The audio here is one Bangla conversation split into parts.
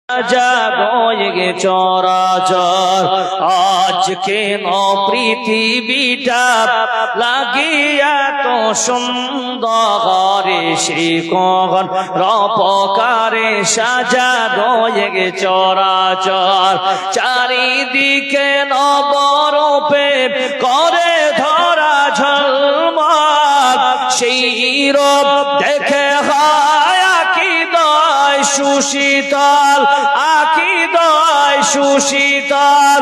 জাগয়ে চরাচর আজ কেন পৃথিবীটা লাগিয়া তো সুন্দর শিকন রপকারে সাজাগয়ে চরাচর চারিদিকে নবরূপে করে ধরা ঝলমল সেই রূপ দেখে সুশীতল আকিদায় সুশীতল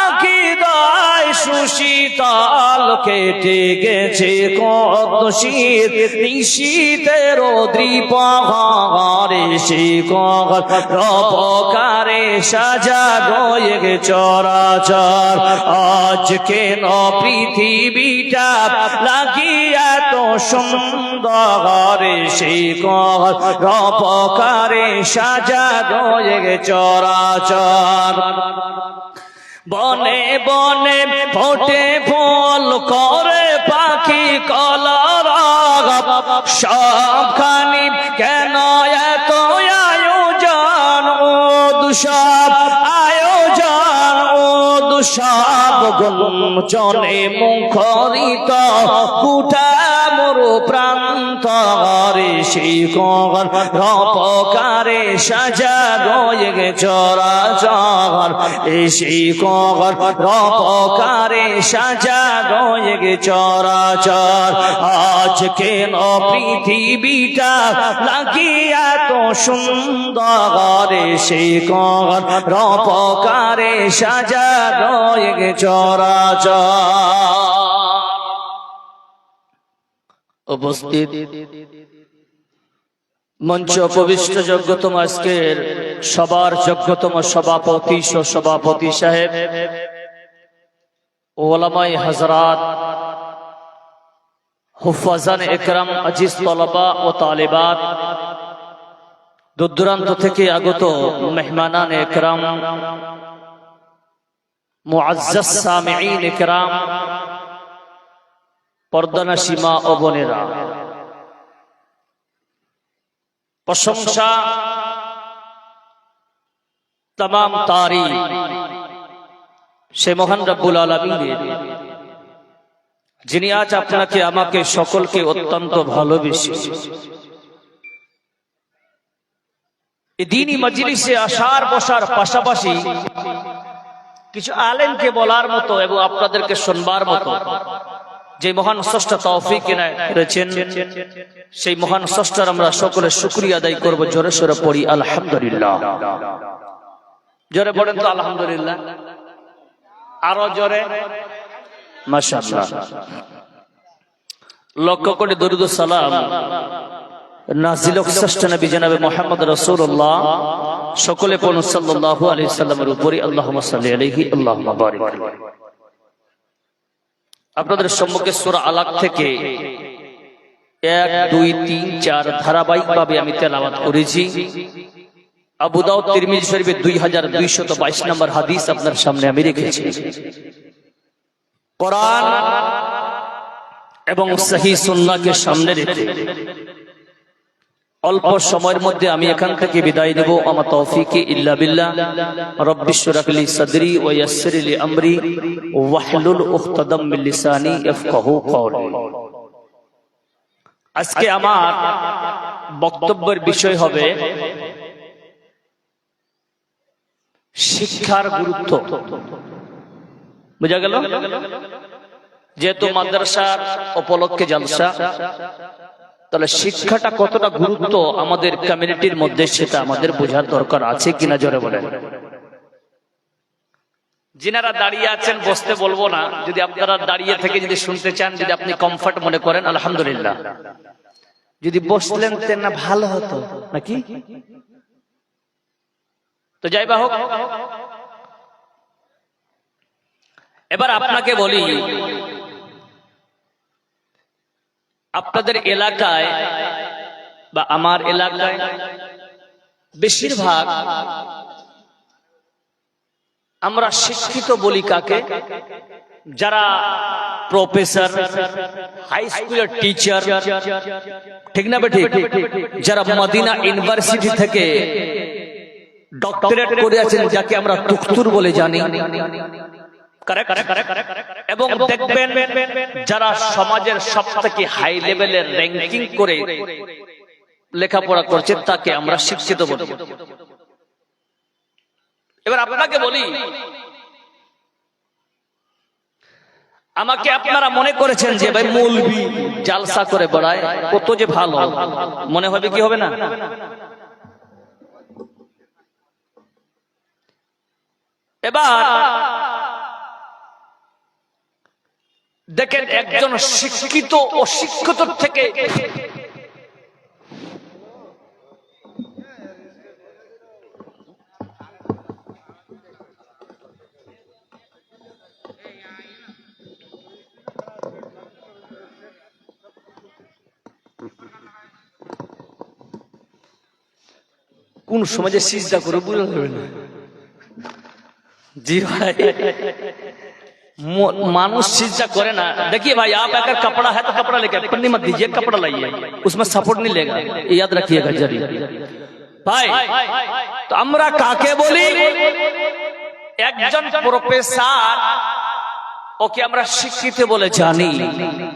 আকিদায় সুশীতল কেটে গেছে কত শীত নিশীতের দ্বীপহারে শিকর রপকারে সাজাগয়ে চরাচর আজ কেন পৃথিবীটা লাগিয়া তো সুন্দর শিকর রপকারে সাজাগয়ে চরাচর বনে বনে ফোটে ফুল করে পাখি কলরব সবখানি কেন এত আয়োজন ও দুসব আয়োজন ও দুসব গুঞ্জনে মুখরিত কুঠা মরু প্রান্তরে শিকর রপকারে সাজাগয়ে চরাচর শিকর রপকারে সাজাগয়ে চরাচর আজ কেন পৃথিবীটা লাগিয়া তো সুন্দর শিকর রপকারে সাজাগয়ে চরাচর উপস্থিত মঞ্চ উপবিষ্ট যোগ্যতম আজকের সবার যোগ্যতম সভাপতি সভাপতি সাহেব ওলামাই হযরত হুফাজান একরাম আজিজ তলবা ও তালিবাত দূরদূরান্ত থেকে আগত মেহমানান একরাম মুআজ্জাজ সামিঈন একরাম পর্দানাশী মা ও বোনেরা প্রশংসা तमाम तारीफ সে মহান রব্বুল আলামিনের যিনি আজ আপনাকে আমাকে সকলকে অত্যন্ত ভালোবেসে এই দ্বীনি মজলিসে আসার বসার পাশাপাশি কিছু আলেমকে বলার মতো এবং আপনাদেরকে শুনবার মতো যে মহান স্রষ্টা তৌফিক ইনায়েত করেছেন সেই মহান স্রষ্টার আমরা সকলে শুকরিয়া আদায় করব। জোরে সোরে পড়ি আলহামদুলিল্লাহ। জোরে পড়েন তো আলহামদুলিল্লাহ, আরো জোরে মাশাআল্লাহ। লক্ষ কোটি দরুদ ও সালাম নাজিল হোক স্রষ্টা নবী জনাবে মুহাম্মদ রাসূলুল্লাহ সকলে পড়ুন সাল্লাল্লাহু আলাইহি সাল্লামের উপরে আল্লাহুম্মা সাল্লি আলাইহি আল্লাহুম্মা বারিক আলাইহি। আপনাদের সম্মুখে সূরা আলাক থেকে 1, 2, 3, 4 ধারাবাহিক ভাবে আমি তেলাওয়াত করেছি। আবু দাউদ তিরমিজি শরীফে 2222 নম্বর হাদিস আপনার সামনে আমি রেখেছি। কোরআন এবং সহিহ সুন্নাহকে সামনে রেখে অল্প সময়ের মধ্যে আমি এখান থেকে বিদায় নেব। আমার তৌফিকে ইল্লা বিল্লাহ। রব্বিশ শরহ লি সাদরি ওয়া ইয়াসসির লি আমরি ওয়াহলুল উকতাদাম মিন লিসানি ইয়াফকাহু কওলি। আজকে আমার বক্তব্যের বিষয় হবে শিক্ষার গুরুত্ব। বুঝা গেল? যেহেতু মাদ্রাসার উপলক্ষে জলসা, তাহলে শিক্ষাটা কতটা গুরুত্ব আমাদের কমিউনিটির মধ্যে সেটা আমাদের বোঝার দরকার আছে কিনা, জোরে বলেন। যিনারা দাঁড়িয়ে আছেন বসতে বলবো না, যদি আপনারা দাঁড়িয়ে থেকে যদি শুনতে চান, যদি আপনি কমফর্ট মনে করেন আলহামদুলিল্লাহ। যদি বসলেন না ভালো হতো নাকি, তো যাই বা হোক। এবার আপনাকে বলি, আপনাদের এলাকায় বা আমার এলাকায় বেশিরভাগ আমরা শিক্ষিত বলি কাকে? যারা প্রফেসর, হাই স্কুলের টিচার, ঠিক না বেঠিক? যারা মদিনা ইউনিভার্সিটি থেকে ডক্টরেট করেছেন, যাকে আমরা দুক্তুর বলে জানি। এবং দেখবেন যারা সমাজের সবথেকে হাই লেভেলের র্যাঙ্কিং করে লেখাপড়া করছে তাকে আমরা শিক্ষিত বলি। এবার আপনাকে বলি, আমাকে আপনারা মনে করেছেন যে ভাই মৌলবি জালসা করে বেড়ায়, কত যে ভালো, মনে হবে কি হবে না? এবার দেখেন একজন শিক্ষিত অশিক্ষিত থেকে কোন সমাজে সিজদা করে বুঝা যাবে না। जी भाई, मानुष सिजदा करे ना। देखिए भाई, आप अगर कपड़ा है तो कपड़ा लेकर पन्नी मत दीजिए, कपड़ा लाइए, उसमें सपोर्ट नहीं लेगा, ये याद रखिएगा जरी भाई। तो আমরা কাকে বলি? একজন প্রফেসর, ওকে আমরা শিক্ষিত বলে জানি,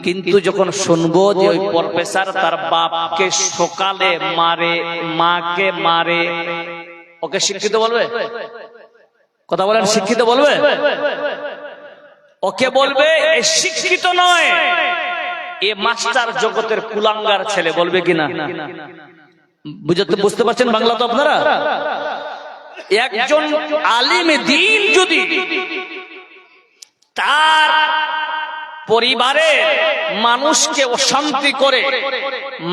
কিন্তু যখন শুনবো যে ওই প্রফেসর তার বাপকে সকালে মারে, মাকে মারে, ওকে শিক্ষিত বলবে? কথা বলেন, শিক্ষিত বলবে? ওকে বলবে এ শিক্ষিত নয়, এ মাস্টার জগতের কুলাঙ্গার ছেলে, বলবে কিনা? বুঝতে পারছেন বাংলা তো আপনারা? একজন আলিম দ্বীন যদি তার পরিবারে মানুষকে অশান্তি করে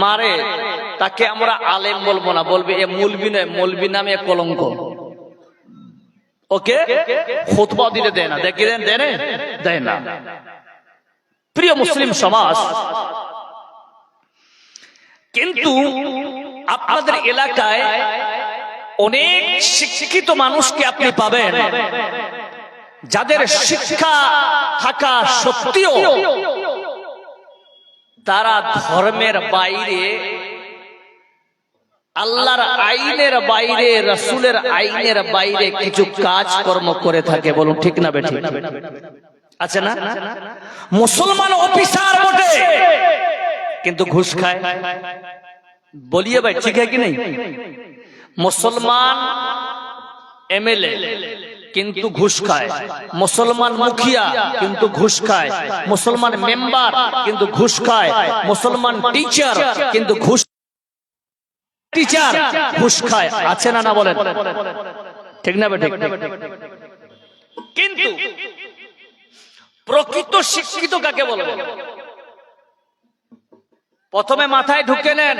মারে, তাকে আমরা আলেম বলবো না, বলবে এ মৌলবি নয়, মৌলবি নামে কলঙ্ক। ওকে খুতবা দিতে দেয় না, দেখেন দেয় না। প্রিয় মুসলিম সমাজ, কিন্তু আপনাদের এলাকায় অনেক শিক্ষিত মানুষকে আপনি পাবেন যাদের শিক্ষা থাকা সত্ত্বেও তারা ধর্মের বাইরে, আল্লাহর আইনের বাইরে, রাসূলের আইনের বাইরে কিছু কাজ কর্ম করে থাকে। বলুন ঠিক না বেঠিক? আছে না? মুসলমান অফিসার বটে কিন্তু ঘুষ খায়। বলিয়ে ভাই, ঠিক है कि नहीं? মুসলমান এমএলএ কিন্তু ঘুষ খায়, মুসলমান মুখিয়া কিন্তু ঘুষ খায়, মুসলমান মেম্বার কিন্তু ঘুষ খায়, মুসলমান টিচার কিন্তু ঘুষ খায়। আছে না? না বলেন ঠিক না বেঠিক? কিন্তু প্রকৃত শিক্ষিত কাকে বলবো? প্রথমে মাথায় ঢুকে নেন,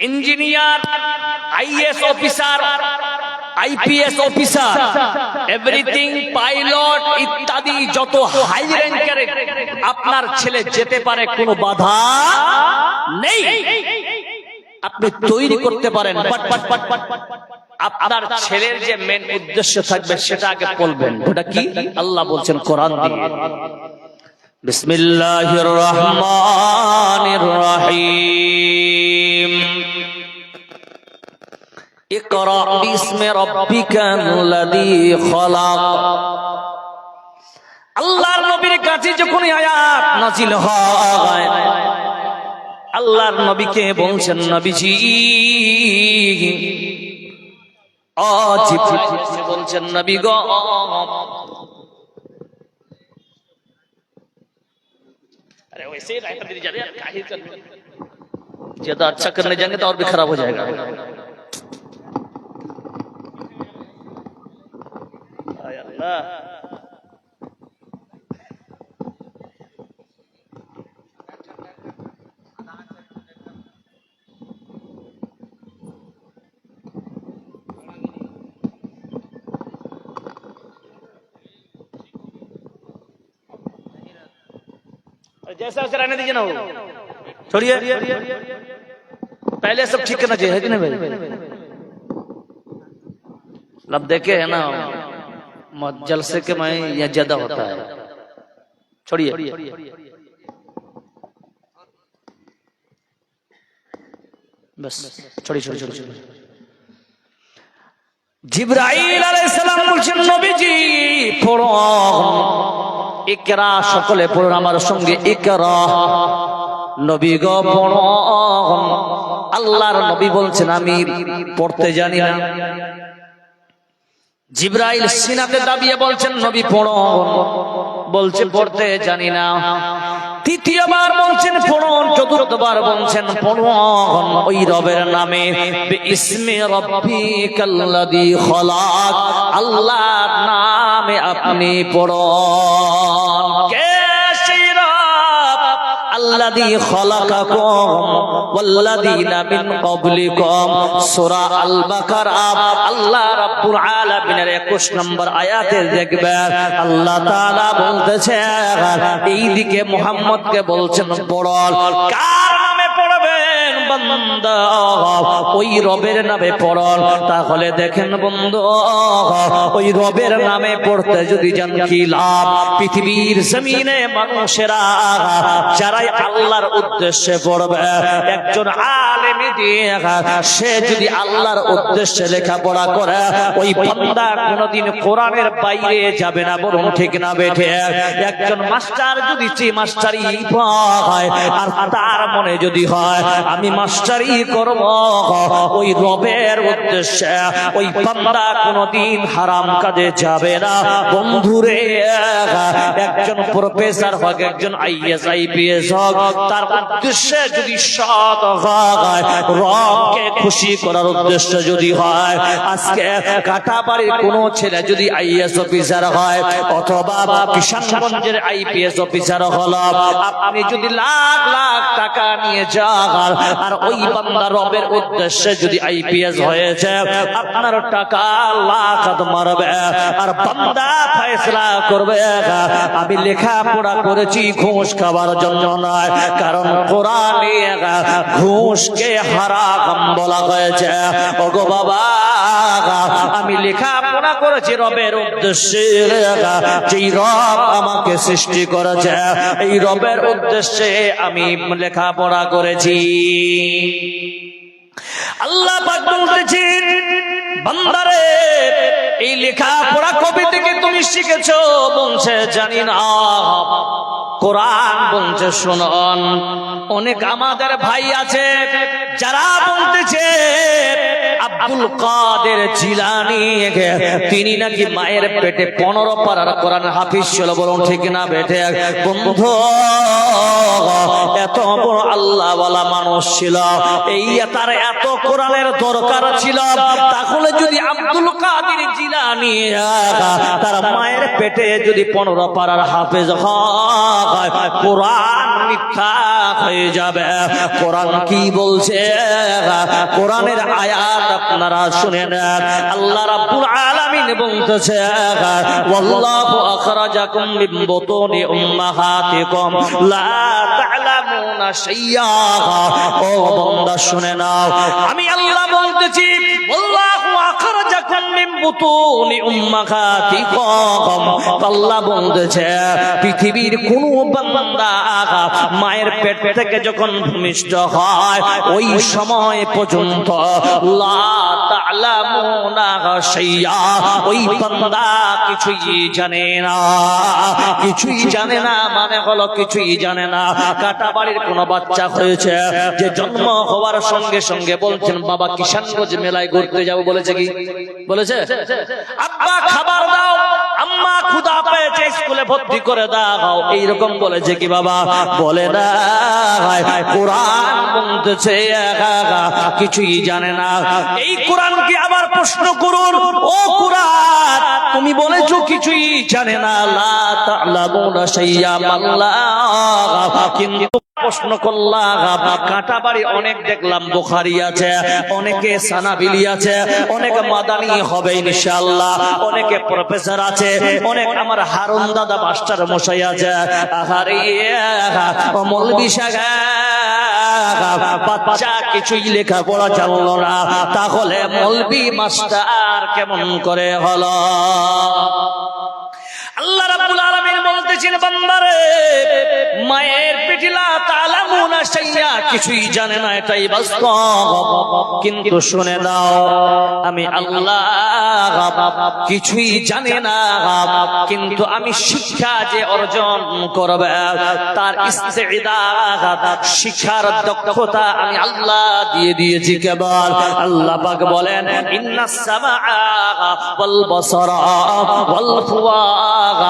engineer, IAS officer, IPS officer, everything, pilot ইত্যাদি যত হাই র্যাঙ্কের আপনার ছেলে যেতে পারে, কোনো বাধা নেই, আপনি তৈরি করতে পারেন। আপনার ছেলের যে মেন উদ্দেশ্য থাকবে সেটা আগে বলবেন। ওটা কি? আল্লাহ বলছেন কোরআন দিয়ে, বিসমিল্লাহির রহমানির রহিম, ইকরা বিসমি রাব্বিকাল্লাযী খলাক। আল্লাহর নবীর কাছে যখন আয়াত নাযিল হয়, আল্লাহর নবীকে বলছেন, নবীজি বলছেন, নবী গো, अरे वैसे ही राइटर दे जाते हैं, क्या ही करने, ज्यादा अच्छा करने जाएंगे तो और भी खराब हो जाएगा। अल्लाह, जैसा वैसा रहने दीजिए ना, वो छोड़िए, पहले सब ठीक करना चाहिए, है कि नहीं भाई? अब देखे है ना, जलसे के में यह ज्यादा होता है, छोड़िए। बस छोड़िए छोड़िए छोड़िए। জিবরাইল আলাইহিস সালাম বলছেন নবীজি পড়ুন, ইকরা, সকলে পড়ুন আমার সঙ্গে, ইকরা। নবী গো পড়ুন। আল্লাহর নবী বলছেন আমি পড়তে জানি না। জিবরাইল সিনাতে দাবিয়ে বলছেন নবী পড়ুন, বলছে পড়তে জানি না। তৃতীয়বার বলছেন পড়ুন, চতুর্থবার বলছেন পড়ুন ওই রবের নামে, বিসমি রাব্বিকাল্লাযী খলাক, আল্লাহর নামে আপনি পড়ুন। কে সেই রব? আল্লাযী খলাকাকুম ওয়াল্লাযীনা মিন ক্বাবলিকুম, সূরা আল বাকারা আল্লাহ রাব্বুল আলামিনের 21 নম্বর আয়াতে দেখবেন আল্লাহ তাআলা বলতেছেন, এই দিকে মুহাম্মদকে বলছেন পড়ুন। কার নামে পড়বেন? বান্দা ওই রবের নামে পড়ুন। তাহলে দেখেন বন্ধু, ওই রবের নামে পড়তে যদি জান কি লাভ। পৃথিবীর জমিনে মানুষেরা যারাই আল্লাহর উদ্দেশ্যে পড়বে, একজন আলেম দিয়ে সে যদি আল্লাহর উদ্দেশ্যে লেখাপড়া করে, ওই বান্দা কোনদিন কোরআনের বাইরে যাবে না। বলুন ঠিক না বেঠে? একজন মাস্টার যদি মাস্টারি পায় আর তার মনে যদি হয় আমি মাস্টারি করব ওই রবের উদ্দেশ্যে, ওই বান্দা কোনদিন হারাম কাজে যাবে না। বন্ধুরে, একজন প্রফেসর হোক, একজন আইএস আইপিএস হোক, তার উদ্দেশ্যে যদি সৎ হয়, রবকে খুশি করার উদ্দেশ্য যদি হয়, আজকে কাটাবাড়ির কোন ছেলে যদি আইএস অফিসার হয় অথবা কিষানগঞ্জের আইপিএস অফিসার হল, আপনি যদি লাখ লাখ টাকা নিয়ে যান আর ওই বান্দা রবের উদ্দেশ্যে যদি আইপিএস হয়েছে, আপনার টাকা লাখ মারবে আর বান্দা ফয়সালা করবে আমি লেখাপড়া করেছি ঘুষ খাবার জন্য নয়, কারণ কোরআনে ঘুষকে হারাম বলা হয়েছে। ওগো বাবা, আমি লেখাপড়া করেছি রবের উদ্দেশ্যে, যেই রব আমাকে সৃষ্টি করেছে এই রবের উদ্দেশ্যে আমি লেখাপড়া করেছি। আল্লাহ পাক বলতেছেন, বান্দারে এই লেখাপড়া কবে থেকে তুমি শিখেছো? বলছে জানি না। কোরআন বলছে শুনুন। অনেক আমাদের ভাই আছে যারা বলতেছে আব্দুল কাদের জিলানী তিনি নাকি মায়ের পেটে 15 পারার কোরআন হাফিজ ছিল। বলুন ঠিক না বেঠে? বন্ধু, এত বড় আল্লাহ ওয়ালা মানুষ ছিল, এই তার এত কোরআনের দরকার ছিল, তাহলে যদি আব্দুল কাদের জিলানী তার মায়ের পেটে যদি 15 পারার হাফেজ হয়, কোরআন মিথ্যা হয়ে যাবে। কোরআন কি বলছে? কোরআনের আয়াত আপনারা শুনে নেন। আল্লাহ রাব্বুল আলামিন বলতেছে, ওয়াল্লাহু আখরাজাকুম মিন বুতুনি উম্মাহাতিকুম লা তা'লামুনা শাইয়্যা। ও বান্দা শুনে নাও, আমি আল্লাহ বলতেছি, ওয়াল্লাহু আখরাজাকুম মিন বুতুনি উম্মাহাতিকুম। আল্লাহ বলতেছে পৃথিবীর কোন বান্দা মায়ের পেট থেকে যখন ভূমিষ্ঠ হয় ওই সময় পর্যন্ত লা তা'লামুনা শাইয়্যা, ওই বান্দা কিছুই জানে না। কিছুই জানে না মানে হলো কিছুই জানে না। কাটাবাড়ির কোন বাচ্চা হয়েছে যে জন্ম হওয়ার সঙ্গে সঙ্গে বলছেন বাবা কিষানগঞ্জ মেলায় ঘুরতে যাব, বলেছে কি? বলেছে আব্বা খাবার দাও, আম্মা ক্ষুধা পেয়েছে স্কুলে ভর্তি করে দাও, এইরকম বলেছে কি বাবা? বলে না। কোরআন বলতেছে কিছুই জানে না। এই কোরআনকে আবার প্রশ্ন করুন, ও কোরআন তুমি বলেছো কিছুই জানে না, লা তা'লামুনা শাইয়্যা মাল্লা, কিন্তু প্রশ্ন করলাম কাটাবাড়ি অনেক দেখলাম বুখারী আছে, অনেকে সানাবিলি আছে, অনেক মাদানী হবে ইনশাআল্লাহ, অনেকে প্রফেসর আছে, অনেক আমার হারুন দাদা মাস্টার মশাই আছে। আহারে মৌলভী সাহেব বাচ্চা কিছুই লেখাপড়া জানলো না, তাহলে মৌলভী মাস্টার কেমন করে হলো? আল্লাহ রাব্বুল আলামিন বলতে বলতেছেন বান্দারে মায়ের পিঠিলা তালামুনা শাইয়া কিছুই জানে না এটাই বাস্তব কিন্তু শুনে দাও আমি আল্লাহ কিছুই জানে না কিন্তু আমি শিক্ষা যে অর্জন করবে তার ইস্তেদাদ শিক্ষার দক্ষতা আমি আল্লাহ দিয়ে দিয়েছি কেবল আল্লাহ পাক বলেন ইন্নাস সামআ ওয়াল বাসারা ওয়াল ফুয়াদ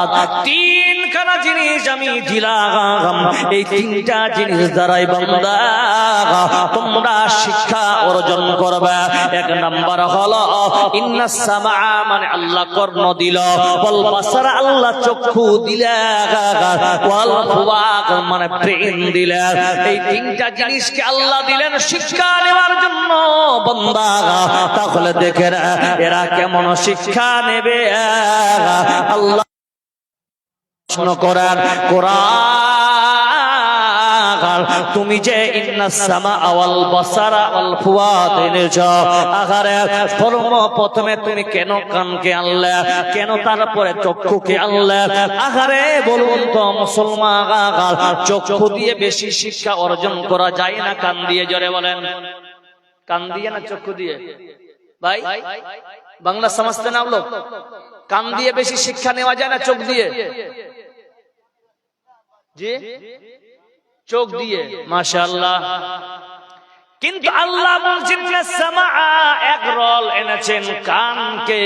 তিনখানা জিনিস আমি দিলাম এই তিনটা জিনিস দ্বারাই বান্দা তোমরা শিক্ষা অর্জন করবে এক নাম্বার হলো ইন্নাস সামআ মানে আল্লাহ কর্ণ দিল ওয়াল বাসারা আল্লাহ চক্ষু দিলা ওয়াল ফুয়াদ মানে ব্রেন দিলা এই তিনটা জিনিসকে আল্লাহ দিলেন শিক্ষা নেওয়ার জন্য বান্দা তাহলে দেখেন এরা কেমন শিক্ষা নেবে আল্লাহ প্রশ্ন করেন কোরআন তুমি যে ইন্নাস সামা ওয়াল বাসারা ওয়াল ফুয়াদ এনেছো আগারে প্রথমে তুমি কেন কানকে আনলে কেন তারপরে চক্ষুকে আনলে আগারে বলুন তো মুসলমান চক্ষু দিয়ে বেশি শিক্ষা অর্জন করা যায় না কান দিয়ে জোরে বলেন কান দিয়ে না চক্ষু দিয়ে ভাই বাংলা समझते না লোক কান দিয়ে বেশি শিক্ষা নেওয়া যায় না চোখ দিয়ে জি চোখ দিয়ে মাশাআল্লাহ কিন্তু আল্লাহ বলছেন যে সামা এক রল এনেছেন কানকে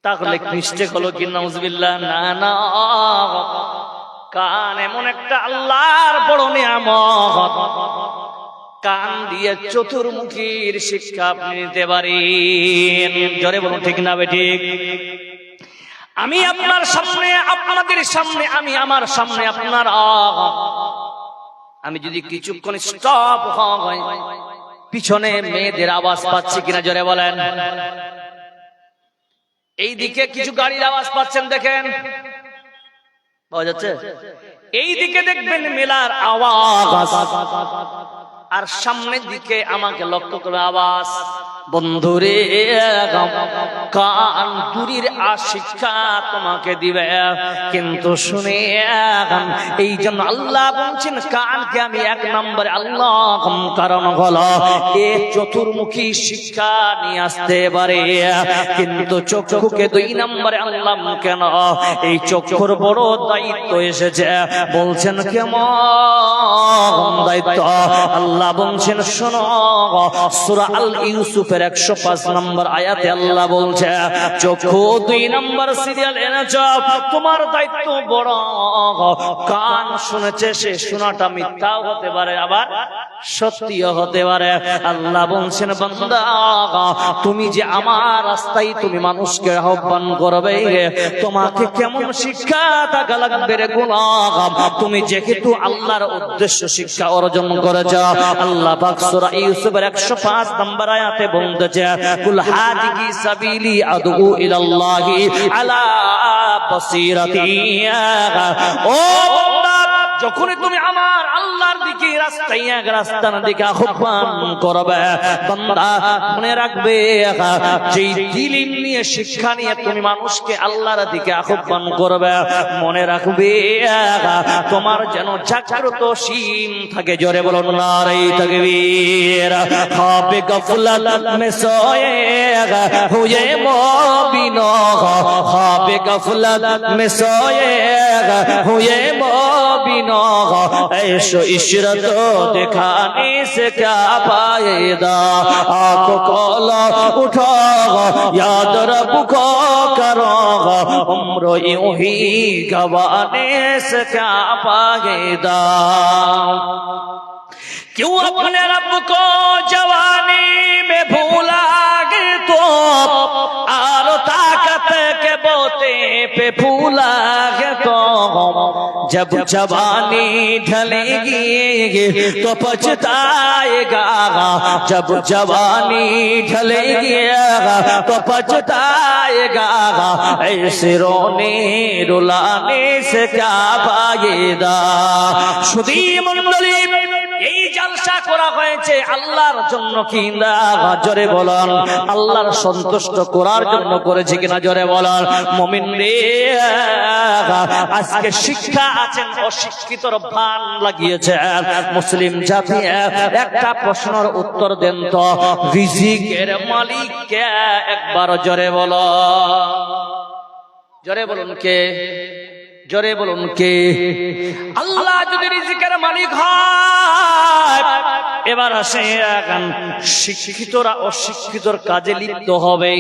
তাহলে মিস্টেক হলো কি নাউজুবিল্লাহ না না কান এমন একটা আল্লাহর বড় নিয়ামত কান দিয়ে চতুর্মুখীর শিক্ষা আপনি নিতে পারেন জোরে বলুন ঠিক না বেঠিক আমি আপনার সামনে আপনাদের সামনে আমি আমার সামনে আপনার আমি যদি কিছুক্ষণ স্টপ হয় পিছনে মেয়েদের আওয়াজ পাচ্ছি কিনা জোরে বলেন এই দিকে কিছু গাড়ির আওয়াজ পাচ্ছেন দেখেন পাওয়া যাচ্ছে এই দিকে দেখবেন মেলার আওয়াজ আর সামনের দিকে আমাকে লক্ষ্য করে আওয়াজ বন্ধুরে কান দূরের শিক্ষা তোমাকে দিবে কিন্তু শুনে এই জন্য আল্লাহ বলছেন কানকে আমি এক নম্বরে আল্লাহ কারণ হলো এ চতুর্মুখী শিক্ষা নিয়ে আসতে পারে কিন্তু চক্ষুকে দুই নম্বরে আল্লাহ কেন এই চক্ষুর বড় দায়িত্ব এসেছে বলছেন কেমন দায়িত্ব আল্লাহ বলছেন শোনো সূরা আল ইউসুফের 105 নম্বর আয়াতে আল্লাহ বলছে চক্ষু 2 নম্বর সিরিয়াল এনেছো তোমার দায়িত্ব বড় কান শুনেছে সে শোনাটা মিথ্যাও হতে পারে আবার সত্যিও হতে পারে আল্লাহ বলছেন বান্দা তুমি যে আমার রাস্তায় তুমি মানুষকে আহ্বান করবে তোমাকে কেমন শিক্ষা থাকা লাগবে রে গোলাম তুমি যেহেতু আল্লাহর উদ্দেশ্য শিক্ষা অর্জন করেছো আল্লাহ পাক সূরা ইউসুফের 105 নম্বর আয়াতে বলতেছে কুল হাদিহি সাবিলি আদউ ইলাল্লাহি আলা বাসীরাতি ও বান্দা যখন তুমি আমার আল্লাহর দিকে রাস্তায় এক রাস্তার দিকে আহ্বান করবে বান্দা মনে রাখবে যেই দিলিম নিয়ে শিক্ষা নিয়ে তুমি মানুষকে আল্লাহর দিকে আহ্বান করবে মনে রাখবে তোমার যেন জাগ্রত সীম থাকে জোরে বলুন নারে তাকবীর খাবে গফলাত মে সোয়ে হুয়ে মুবিন খাবে গফলাত মে সোয়ে হুয়ে মুবিন ऐशो इशरत दिखाने से क्या फायदा आंखों खोलो उठो याद रब को करो उम्र यूं ही गवाने से क्या फायदा क्यों अपने रब को जवानी में भूला गए तो आरो ताकत के बोते पे फूला गए तो जब जवानी ढलेगी तो पछताएगा जब जवानी ढलेगी तो पछताएगा ऐसे रोने रुलाने से क्या फायदा शुदी मंडली এই জলসা করা হয়েছে আল্লাহর জন্য কিনা জোরে বলেন, আল্লাহর সন্তুষ্ট করার জন্য করেছে কিনা জোরে বলেন। মুমিন রে, আজকে শিক্ষা আছেন অশিক্ষিতর ভান লাগিয়েছেন মুসলিম জাতি। একটা প্রশ্নের উত্তর দেন তো, রিজিকের মালিক কে? একবার জোরে বলো, জোরে বলুন কে? জোরে বলুন কে? আল্লাহ যদি রিজিকের মালিক হয়, এবার আসে শিক্ষিতরা অশিক্ষিতর কাজে লিপ্ত হবে।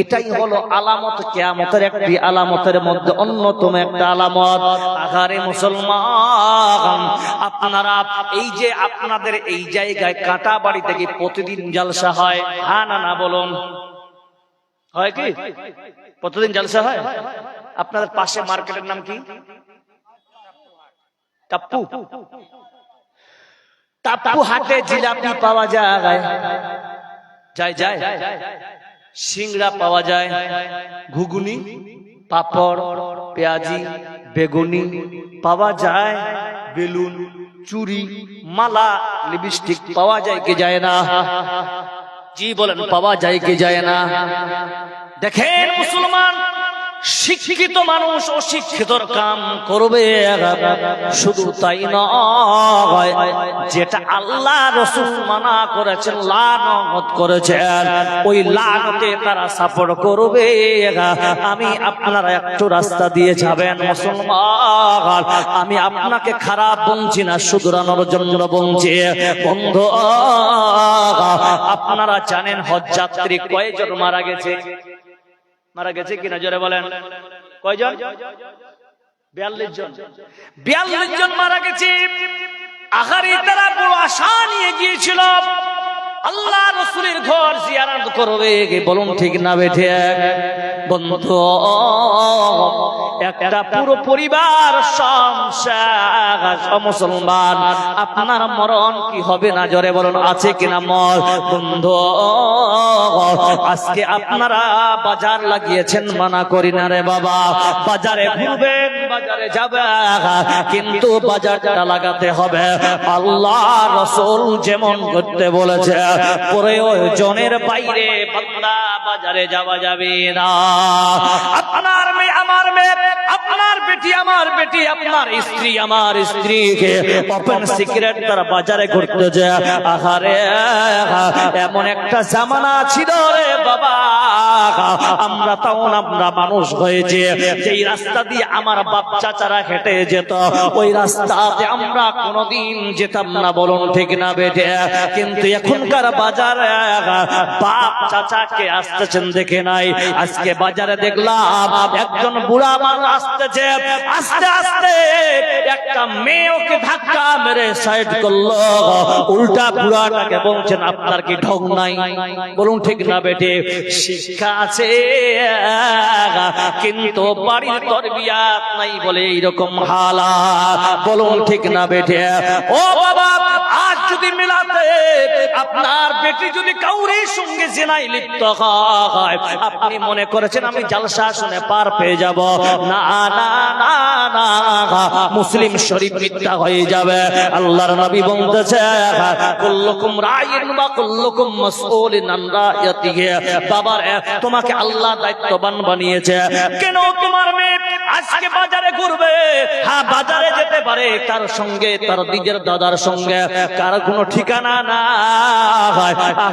এটাই হলো আলামত, কিয়ামতের একটি আলামতের মধ্যে অন্যতম একটা আলামত। আগারে মুসলমান, আপনারা এই যে আপনাদের এই জায়গায় কাটা বাড়ি থেকে প্রতিদিন জালসা হয়, হ্যাঁ না না বলুন, হয় কি? প্রতিদিন জালসা হয়? আপনাদের পাশে মার্কেটের নাম কি? টাপ্পু। টাপ্পু হাটে জিলাপি পাওয়া যায়, যায় যায়, সিংড়া পাওয়া যায়, ঘুগনি, পাপড়, পেঁয়াজি, বেগুনি পাওয়া যায়, বেলুন, চুড়ি, মালা, লিপস্টিক পাওয়া যায় কি যায় না? জি বলেন, পাওয়া যায় কি যায় না? দেখেন মুসলমান, শিক্ষিত মানুষ অশিক্ষিতর কাম করবে, শুধু তাই নয়, যেটা আল্লাহ রাসূল মানা করেছেন, লানত করেছেন, ওই লানতে তারা সাপোর্ট করবে। আমি আপনারা একটু রাস্তা দিয়ে যাবেন মুসলমান, আমি আপনাকে খারাপ বলছি না, শুধরানোর জন্য বলছি। বন্ধু, আপনারা জানেন হজ যাত্রী কয়জন মারা গেছে? মারা গেছে কিনা জোরে বলেন, কয়জন? 42 জন। 42 জন মারা গেছে। আখারি তারা বড় আশা নিয়ে গিয়েছিল আল্লাহ রাসূলের ঘর জিয়ারত করবে, বলুন ঠিক না বেঠে? বন্ধু, একটা পুরো পরিবার সংসার মুসলমান, আপনার মরণ কি হবে না জোরে বলুন, আছে কিনা মর? বন্ধু, আজকে আপনারা বাজার লাগিয়েছেন, মানা করি না রে বাবা, বাজারে ঘুরবেন, বাজারে যাবেন, কিন্তু বাজারটা লাগাতে হবে আল্লাহ রাসূল যেমন করতে বলেছে, প্রয়োজনের বাইরে বান্দা বাজারে যাওয়া যাবে না। আপনার মেয়ে আমার মেয়ে, আপনার বেটি আমার বেটি, আপনার স্ত্রী আমার স্ত্রীকে ওপেন সিক্রেট তারা বাজারে ঘুরতে যায়। আহারে, এমন একটা জামানা ছিল রে বাবা, আমরা তখন আমরা মানুষ হয়েছে, যেই রাস্তা দিয়ে আমার বাপ চাচারা হেঁটে যেত, ওই রাস্তাতে আমরা কোনোদিন যেতাম না, বলুন ঠিক না বেটে? কিন্তু এখনকার বাজারে বাপ চাচাকে আসতেছেন দেখে নাই, আজকে বাজারে দেখলাম একজন বুড়া মানুষ আসতেছে, আস্তে আস্তে একটা মেয়ে ওকে ধাক্কা মেরে সাইড করলো, উল্টা বুড়াটাকে বলছেন আপনার কি ঢং নাই? বলুন ঠিক না বেটে? শিক্ষা আছে কিন্তু বাড়ির তরবিয়াত নাই বলে এইরকম হালাত, বলুন ঠিক না বেটে? ও বাবা, আজ যদি মিলাতে আপনার বেটি যদি কাউরির সঙ্গে জিনায় লিপ্ত হয়, আপনি মনে করেছেন আমি জালসা শুনে পার পেয়ে যাব? না না না না, মুসলিম শরীফ মিথ্যা হয়ে যাবে। আল্লাহর নবী বলতেছে, কুল্লুকুম রাইন ওয়া কুল্লুকুম মাসউলুন আন রাইয়াতিহি। বাবার, তোমাকে আল্লাহ দায়িত্ববান বানিয়েছে। কেন তোমার মেয়ে আজকে বাজারে ঘুরবে? হ্যাঁ, বাজারে যেতে পারে, কার সঙ্গে? তার নিজের দাদার সঙ্গে, কার কোনো ঠিকানা না।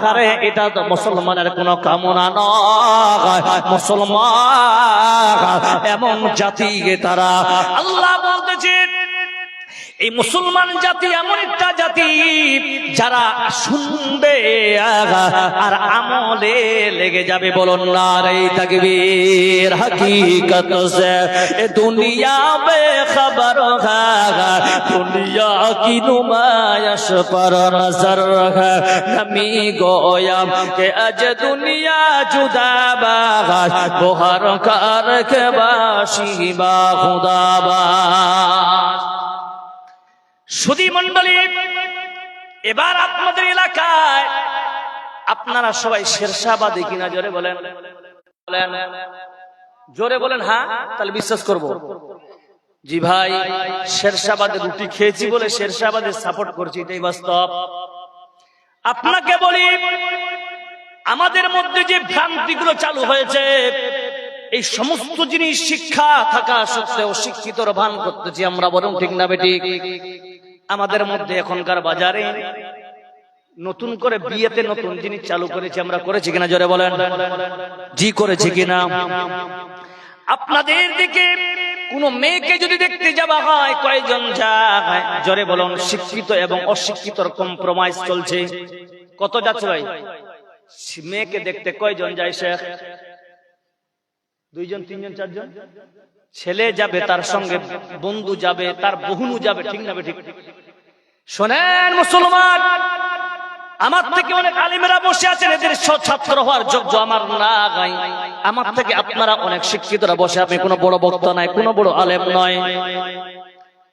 আরে এটা তো মুসলমানের কোনো কামনা নয়। মুসলমান এমন জাতি তারা, আল্লাহ বলতেছেন এই মুসলমান জাতি এমন একটা জাতি যারা শুনবে আর আমলে লেগে যাবে। বলুন নারে তাকবীর। হकीकत से दुनिया बेखबर है, दुनिया की नुमाइश पर नजर है। नमी गोया के अज दुनिया जुदा बाग बोहर कर के बाशी बा खुदा बाश। সুধী মন্ডলী, এবার আপনাদের এলাকায় আপনারা সবাই শেরশাহবাদী কিনা জোরে বলেন, বলেন জোরে বলেন। হ্যাঁ, তাহলে বিশ্বাস করব। জি ভাই, শেরশাবাদে রুটি খেয়েছি বলে শেরশাবাদে সাপোর্ট করছি, এটাই বাস্তব। আপনাকে বলি, আমাদের মধ্যে যে ভ্রান্তিগুলো চালু হয়েছে, এই সমস্ত জিনিস শিক্ষা থাকা সত্ত্বেও শিক্ষিতর ভান করতেছি আমরা, বরং ঠিক না বেঠিক? আমাদের মধ্যে এখনকার বাজারে নতুন করে বিয়েতে নতুন জিনিস চালু করেছি আমরা, করেছি কিনা জোরে বলেন? জি করেছি কিনা? আপনাদের দিকে কোন মেয়েকে যদি দেখতে যাওয়া হয় কয়জন যায়? জোরে বলুন। শিক্ষিত এবং অশিক্ষিতর কম্প্রোমাইজ চলছে। কত যাচ্ছে ভাই? মেয়েকে দেখতে কয়জন যায় শেখ? 2 জন, 3 জন, 4 জন। ছেলে যাবে, তার সঙ্গে বন্ধু যাবে, তার বহুনু যাবে, ঠিক না ঠিক? শোনেন মুসলমান, আমার থেকে অনেক আলিমেরা বসে আছেন, এদের ছাত্র হওয়ার যোগ্য আমার না গাই। আমার থেকে আপনারা অনেক শিক্ষিতরা বসে, আপনি কোনো বড় বক্তা নাই, কোনো বড় আলেম নয়।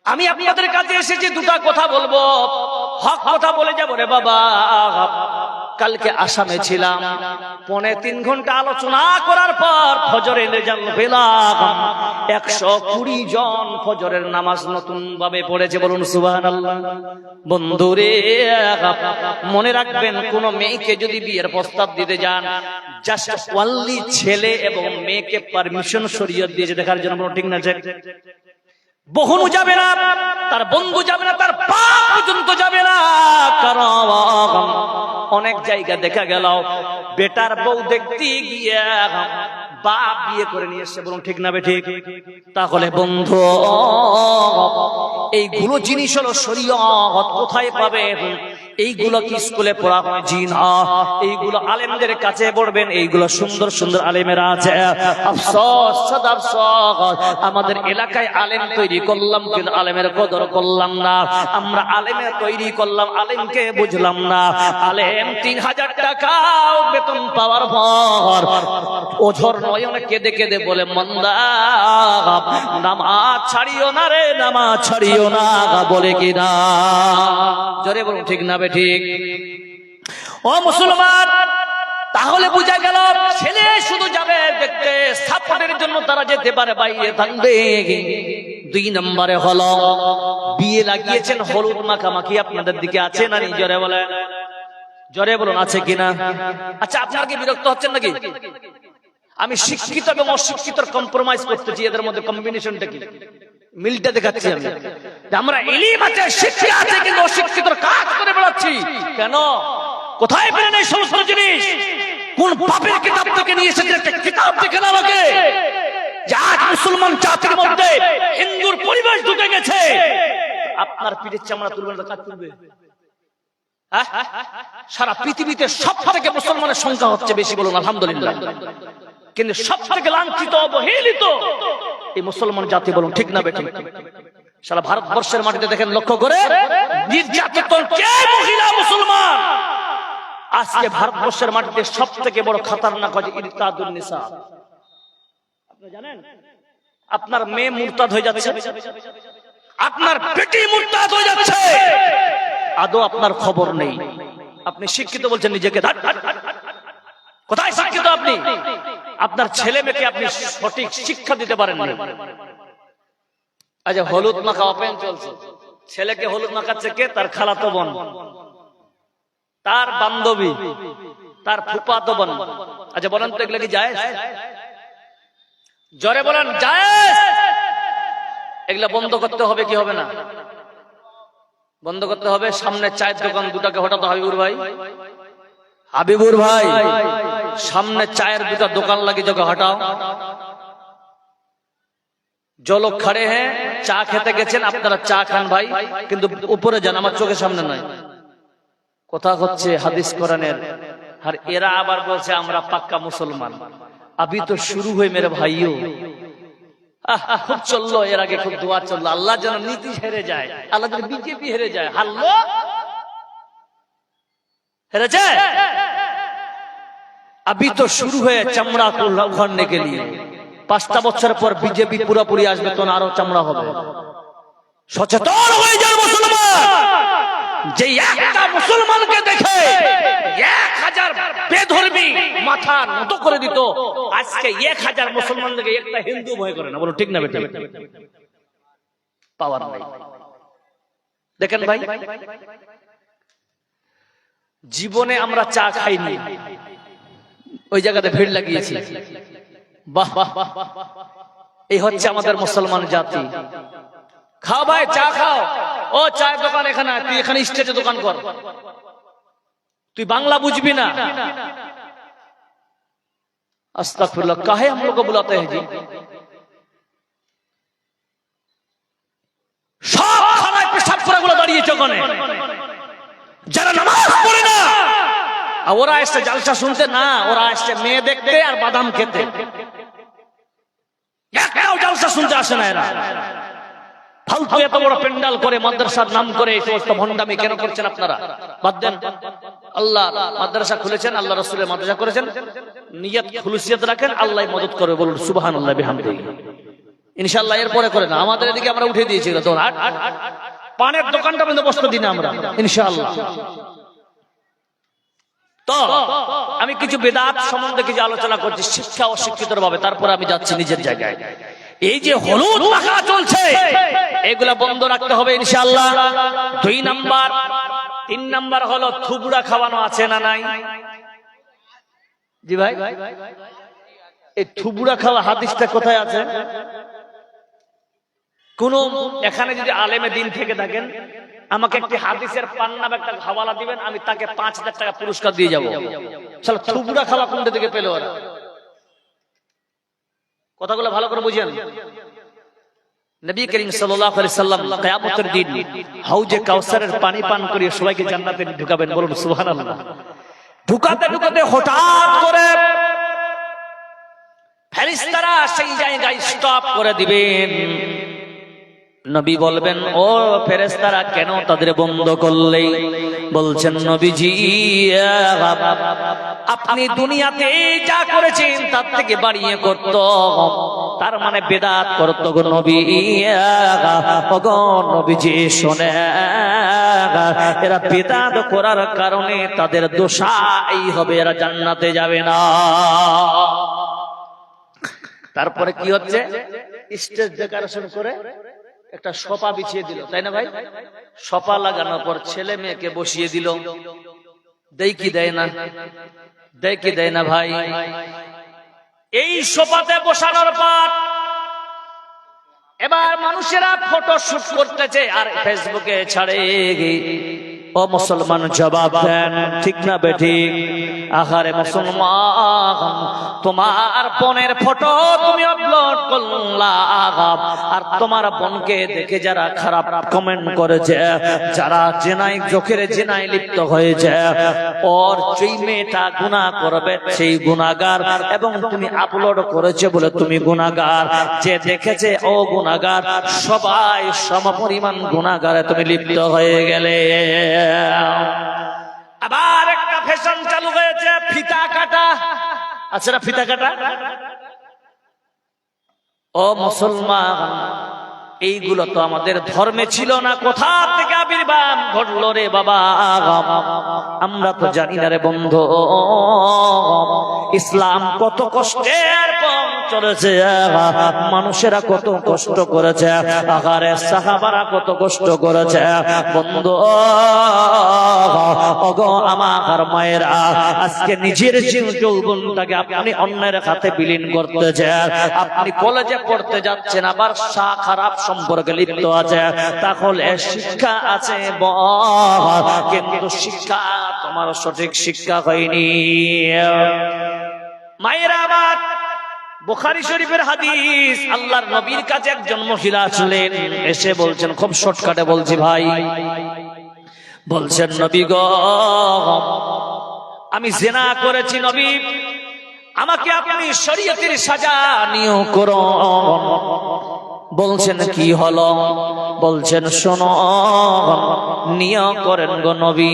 আমি আপনাদের কাছে এসেছি দুটা কথা বলবো, হক কথা বলে যাবো রে বাবা। কালকে আসামে ছিলাম, 3.5 ঘন্টা আলোচনা করার পর ফজরে রেজাল্ট পেলাম। 120 জন ফজরের নামাজ নতুন ভাবে পড়েছে, বলুন সুবহানাল্লাহ। বন্ধুরে, মনে রাখবেন, কোন মেয়েকে যদি বিয়ের প্রস্তাব দিতে যান, জাস্ট ওনলি ছেলে এবং মেয়েকে পারমিশন শরীয়ত দিয়েছে দেখার জন্য, ঠিক না? বহুনু যাবে না, তার বন্ধু যাবে না, তার বাপ পর্যন্ত যাবে না। কারণ অনেক জায়গা দেখা গেল বেটার বউ দেখতে গিয়ে বাপ বিয়ে করে নিয়ে এসছে, বলুন ঠিক না ঠিক? তাহলে বন্ধু, এইগুলো জিনিস হলো শরীয়ত। কোথায় পাবেন? এইগুলো কি স্কুলে পড়া হয়? জি না। এইগুলো আলেমদের কাছে পড়বেন, এইগুলো সুন্দর সুন্দর আলেমেরা আছে। আফসোস, সদা আফসোস, আমাদের এলাকায় আলেম তৈরি করলাম কিন্তু আলেমের কদর করলাম না। আমরা আলেমের তৈরি করলাম, আলেমকে বুঝলাম না। আলেম 3000 টাকা বেতন পাওয়ার পর ওঝর নয়নে কেঁদে কেঁদে বলে, মন্দা নামাজ ছাড়িও না রে, নামাজ ছাড়িও না, বলে কিনা? জোরে বলুন ঠিক না ঠিক? ও মুসলমান, তাহলে বুঝা গেল ছেলে শুধু যাবে দেখতে, সাপোর্টের জন্য তারা যেতে পারে, বাইরে থাকবে। 2 নম্বরে হলো বিয়ে লাগিয়েছেন, হলুদ মাখামাখি আপনাদের দিকে আছে না? জোরে বলেন, জোরে বলুন, আছে কিনা? আচ্ছা, আপনারা কি বিরক্ত হচ্ছেন নাকি? আমি শিক্ষিত এবং অশিক্ষিতর কম্প্রোমাইজ করতেছি, এদের মধ্যে কম্বিনেশনটা কি, মিলটা দেখাচ্ছি আমি। আমরা ইলম আছে, শিক্ষা আছে, কিন্তু অশিক্ষিতর কাজ করে বেড়াচ্ছি কেন? কোথায় পেলেন এই সমস্ত জিনিস? কোন পাপের কিতাব থেকে নিয়ে এসেছেন? একটা কিতাব দেখেন আমাকে। আজ মুসলমান জাতির মধ্যে হিন্দুর পরিবেশ ঢুকে গেছে। আপনার পিঠের চামড়া তুলবে না, কাজ তুলবে? সারা পৃথিবীতে সব থেকে মুসলমানের সংখ্যা হচ্ছে বেশি, বলুন আলহামদুলিল্লাহ। কিন্তু সব থেকে লাঞ্ছিত, অবহেলিত এই মুসলমান জাতি, বলুন ঠিক না বেঠিক? সারা ভারতবর্ষের মাটিতে দেখেন, লক্ষ্য করে, নির্যাতিত কে? মহিলা মুসলমান। আজকে ভারতবর্ষের মাটিতে সব থেকে বড় খতরনাক হচ্ছে ইরতাদুন নিসা। আপনি জানেন, আপনার মেয়ে মুরতাদ হয়ে যাচ্ছে, আপনার বেটি মুরতাদ হয়ে যাচ্ছে, আদৌ আপনার খবর নেই। আপনি শিক্ষিত বলছেন নিজেকে, কোথায় শিক্ষিত আপনি? আপনার ছেলে মেয়েকে আপনি সঠিক শিক্ষা দিতে পারেন না। আচ্ছা, হলুদ মাখা ওপেন চলছে, ছেলেকে হলুদ মাখাচ্ছে কে? তার খালাতো বোন, তার বান্ধবী, তার ফুফাতো বোন। আচ্ছা বলেন তো, এগুলো কি জায়েজ? জোরে বলেন, জায়েজ? এগুলা বন্ধ করতে হবে কি হবে না? বন্ধ করতে হবে। সামনে চায়ের দোকান দুটাকে হটাতে, হাবিবুর ভাই, হাবিবুর ভাই, সামনে চায়ের দুটা দোকান লাগে, জগা হটাও। जो लोग खड़े हैं चा खेते গেছেন, আপনারা চা খান ভাই, কিন্তু উপরে যান, আমার চোখের সামনে নয়। কথা হচ্ছে হাদিস কোরআনের, আর এরা আবার বলছে আমরা পাক্কা মুসলমান। अभी तो शुरू हुए मेरे भाइयों। খুব চললো, এর আগে খুব দোয়া চললো, আল্লাহ যেন নীতি হেরে যায়, আল্লাহ যেন বিজেপি হেরে যায়। হারলো, হেরেছে। अभी तो शुरू हुए चमड़ा को उखाड़ने के लिए। 5টা বছর পর বিজেপি পুরোপুরি আসবে, তো আরো চামড়া হবে। সচেতন হয়ে যান মুসলমান। যে একটা মুসলমানকে দেখে 1000 বেধর্মী মাথা নত করে দিত, আজকে 1000 মুসলমান দেখে একটা হিন্দু ভয় করে না, বলো ঠিক না বেটা? পাওয়ার নাই। দেখেন ভাই, জীবনে আমরা চা খাইনি, ওই জায়গাতে ভিড় লাগিয়েছি। বাহ বাহ, এই হচ্ছে আমাদের মুসলমান জাতি। খাও ভাই, চা খাও। ও চায়ের দোকান এখানে, তুই এখানে স্টেজে দোকান কর, তুই বাংলা বুঝবি না। আস্তাগফিরুল্লাহ, কাহে हम लोग को बुलाते हैं जी? সব খানায় পেশাব করে গুলো দাঁড়িয়েছে ওখানে, যারা নামাজ পড়ে না। আর ওরা এসে জালসা শুনতে না, ওরা এসে মেয়ে দেখতে আর বাদাম খেতে। একটাও জালসা শুনতে আসে না এরা। ফালতু এত বড় পেন্ডাল করে মাদ্রাসার নাম করে এই সমস্ত ভণ্ডামি কেন করছেন আপনারা? বাদ দেন। আল্লাহ মাদ্রাসা খুলেছেন, আল্লাহ রাসূলের মাদ্রাসা করেছেন, নিয়ত খুলুসিয়ত রাখেন, আল্লাহ মদদ করবে। বলুন সুবহানাল্লাহ বিহামদিহি। ইনশাআল্লাহ এরপরে করে না, আমাদের এদিকে আমরা উঠে দিয়েছি তো পানের দোকানটা বন্ধ বসতে দিন আমরা ইনশাআল্লাহ। তো আমি কিছু বেদাত সম্বন্ধে কিছু আলোচনা করছি শিক্ষা ও শিক্ষিতর ভাবে, তারপরে আমি যাচ্ছি নিজের জায়গায়। এই যে হলুদ মাখা চলছে, এগুলা বন্ধ রাখতে হবে ইনশাআল্লাহ। 2 নাম্বার। 3 নাম্বার হলো থুবড়া খাওয়ানো আছে না নাই? জি ভাই, এই থুবড়া খাওয়া হাদিসটা কোথায় আছে? কোন এখানে যদি আলেমে দিন থেকে থাকেন, আমাকে একটি হাদিসের পান্না একটা হাওয়ালা দিবেন, আমি তাকে 5000 টাকা পুরস্কার দিয়ে যাবো। চলো, থুবড়া খাওয়া কোনটা থেকে পেলো ওরা? কথাগুলো ভালো করে বুঝেন। নবী করিম সাল্লাল্লাহু আলাইহি সাল্লাম কিয়ামতের দিন হাউজে কাউসারের পানি পান করিয়ে সবাইকে জান্নাতে ঢুকাবেন। বলুন সুবহানাল্লাহ। ঢুকাতে ঢুকাতে হঠাৎ করে ফেরেশতারা সেই জায়গায় স্টপ করে দিবেন। নবী বলবেন, ও ফেরেশতারা কেন তাদের বন্ধ করলে? বলছেন, নবীজি আপনি দুনিয়াতে যা করেছেন তার থেকে বাড়িয়ে করত, তার মানে বেদাত করত গো নবী। ওগো নবীজি শোনে, এরা বেদাত করার কারণে তাদের দোষাই হবে, এরা জান্নাতে যাবে না। তারপরে কি হচ্ছে? স্টেজ ডেকোরেশন করে একটা সোফা বিছিয়ে দিল, তাই না ভাই? সোফা লাগানোর পর ছেলে মেয়েকে বসিয়ে দিল। দেয় কি দেয় না? দেয় কি দেয় না ভাই? এই সোফাতে বসানোর পর এবার মানুষেরা ফটো শুট করতেছে আর ফেসবুকে ছাড়ে। ও মুসলমান জবাব দেন, ঠিক না বেঠিক? আহারে মুসলমান, তোমার বোনের ফটো তুমি আপলোড করলা, আর তোমার বোনকে দেখে যারা খারাপ কমেন্ট করেছে, যারা জেনায় চোখের জেনায় লিপ্ত হয়েছে, ওর যেই মেয়েটা গুনাহ করবে সেই গুনাহগার, এবং তুমি আপলোড করেছে বলে তুমি গুনাহগার, যে দেখেছে ও গুনাহগার, সবাই সমপরিমাণ গুনাহগারে তুমি লিপ্ত হয়ে গেলে। আবার একটা ফ্যাশন চালু হয়েছে, ফিতা কাটা। আচ্ছা, ফিতা কাটা। ও মুসলমান, এইগুলো তো আমাদের ধর্মে ছিল না, কোথা থেকে আবির্ভাব ঘটলো রে বাবা? আমরা তো জানি না রে বন্ধু। ইসলাম কত কষ্টের পথ চলেছে, মানুষেরা কত কষ্ট করেছে, আহারে সাহাবারা কত কষ্ট করেছে বন্ধু। ওগো আমার মায়েরা, আজকে নিজের যৌবনটাকে আপনি অন্যের হাতে বিলীন করতেছে। আপনি কলেজে পড়তে যাচ্ছেন, আবার খারাপ সম্পর্কে লিপ্ত আছে, তাহলে শিক্ষা আছে কিন্তু শিক্ষা তোমার সঠিক শিক্ষা হয়নি। মায়েরা, আবার বুখারী শরীফের হাদিস, আল্লাহর নবীর কাছে একজন মহিলা ছিলেন, এসে বলছেন, খুব শর্টকাটে বলছি ভাই, বলছেন, নবী গো, আমি জিনা করেছি নবী, আমাকে আপনি শরীয়তের সাজা নিয়ে করুন। বলছেন, কি হলো? বলছেন, শোনো, নিয়ে করেন গো নবী।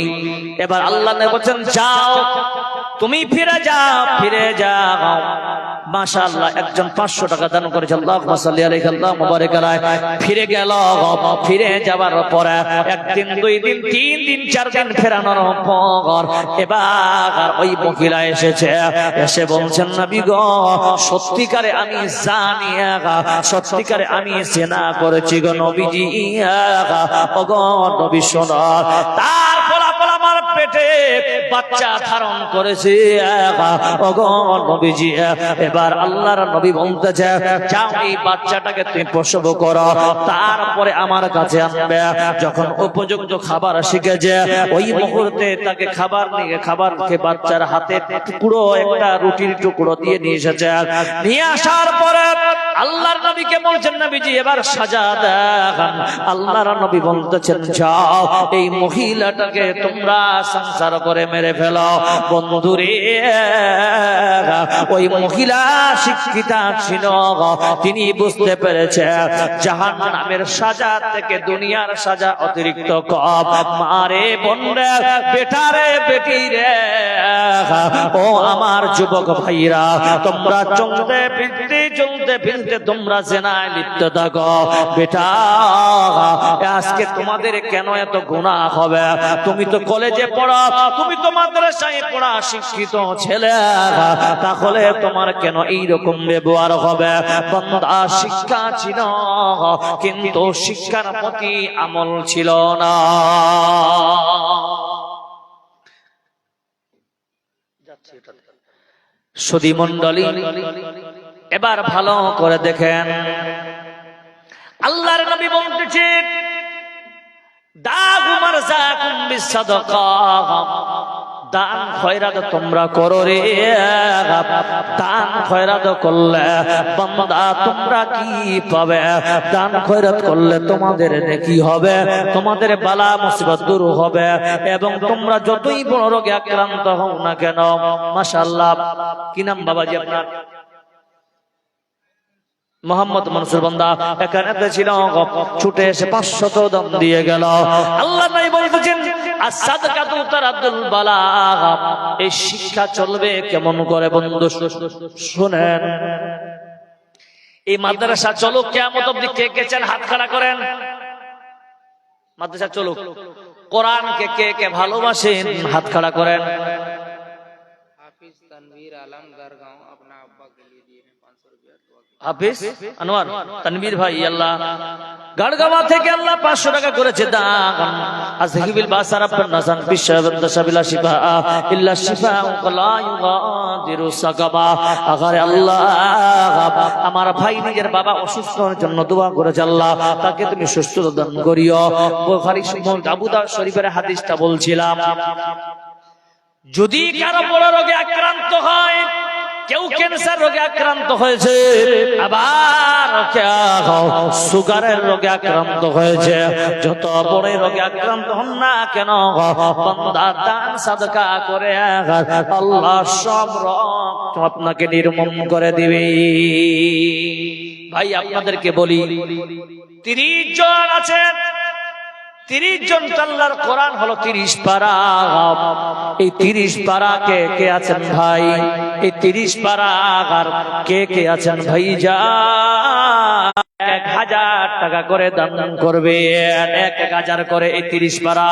এবার আল্লাহ বলছেন, যাও তুমি ফিরে যাও। মাশাআল্লাহ, একজন 500 টাকা দান করেছে, আল্লাহুম্মা সাল্লি আলাইহি আল্লাহুম্মা বারিক আলাইহি। ফিরে গেল। ফিরে যাবার পরে একদিন, 2 দিন, 3 দিন, 4 দিন ফেরানোর পর এবার ওই মহিলা এসে বলছেন, নবী গো, সত্যিকারে আমি জানি, সত্যিকারে আমি জিনা করেছি গো নবীজি। ওগো নবী শোনো, তার ফলাফল আমার পেটে বাচ্চা ধারণ করেছে। ওগো নবীজি, এবার আল্লাহর নবী বলতেছে, যাও এই বাচ্চাটাকে তুমি প্রসব করো, তারপরে আমার কাছে আনবে। যখন উপযুক্ত খাবার শিখেছে, ওই মুহূর্তে তাকে খাবার খেয়ে বাচ্চার হাতে টুকরো, একটা রুটির টুকরো দিয়ে নিয়ে এসেছে। নিয়ে আসার পরে আল্লাহর নবীকে বলছেন, নবীজি এবার সাজা দেন। আল্লাহর নবী বলতেছেন, যাও এই মহিলাটাকে তোমরা সংসার করে মেরে ফেলো। বন্ধুরে, ওই মহিলা শিক্ষিতা ছিল, তিনি বুঝতে পেরেছে জাহান্নামের সাজা থেকে দুনিয়ার সাজা অতিরিক্ত কম। মারে বোনরে, বেটারে বেটিরে, ও আমার যুবক ভাইরা, তোমরা চলতে ফিরতে তোমরা জেনায় লিপ্ত থাকো। বেটা, আজকে তোমাদের কেন এত গুনাহ হবে? তুমি তো কলেজে পড়া, তুমি তো মাদ্রাসায় পড়া শিক্ষিত ছেলে, তাহলে তোমার কেন এইরকম ব্যবহার হবে? বান্দা শিক্ষা ছিল, কিন্তু শিক্ষার প্রতি আমল ছিল না। সুধী মণ্ডলী, এবার ভালো করে দেখেন, আল্লাহর নবী বলতেছেন, দাগুমার যাকুম বিসাদাকা, দান খয়রাত তোমরা করো রে। দান খয়রাত করলে বান্দা তোমরা কি পাবে? দান খয়রাত করলে তোমাদের নেকি হবে, তোমাদের বালা মুসিবত দূর হবে, এবং তোমরা যতই বড় রোগে আক্রান্ত হও না কেন। মাশাআল্লাহ, কি নাম বাবাজি আপনার? মোহাম্মদ মনসুর বান্দা এখানে ছিল, ছুটে এসে 500 দাম দিয়ে গেল। আল্লাহ নবী বলতেছেন, as-সাদকাতু তারাদ্দুল বালা। এই শিক্ষা চলবে কেমন করে বন্ধু শুনেন। এই মাদ্রাসা চলুক কিয়ামত অবধি। কে কে চান হাত খাড়া করেন। মাদ্রাসা চলুক। কোরআনকে কে কে ভালোবাসেন হাত খাড়া করেন। हाफिज तनवीर आलम गरगांव अपना अब्बा के लिए दिए हैं 500 रुपया। হাফিজ আনোয়ার তানবীর ভাই, আল্লাহ গাড়গাওয়া থেকে আল্লাহ 500 টাকা করেছে দান। আজহিবিল বাসার আপনার নাজান বিশ্ববন্দ সাবিলা শিফা ইল্লা শিফা ওয়ালা ইউগাদিরু সাকাবা। আগারে আল্লাহ, আমার ভাই নিজের বাবা অসুস্থর জন্য দোয়া করেছে, আল্লাহ তাকে তুমি সুস্থতা দান করিও। বুখারী আবু দাউদ শরীফের হাদিসটা বলছিলাম, যদি কারো বড় রোগে আক্রান্ত হয়, কেউ ক্যান্সার রোগে আক্রান্ত হয়েছে, আবার সুগারের রোগে আক্রান্ত হয়েছে, যত বড় রোগে আক্রান্ত হন না কেন, বান্দা দান সাদকা করে আল্লাহ সব রোগ আপনাকে নির্মূল করে দিবে। ভাই আপনাদেরকে বলি, 30 জন আছেন, 30 জন আল্লাহর কোরআন হলো 30 পারা। এই 30 পারা কে কে আছেন ভাই? এই 30 পারা আর কে কে আছেন ভাই? যা 1000 টাকা করে দান করবে, 1000 করে এই 30 পারা।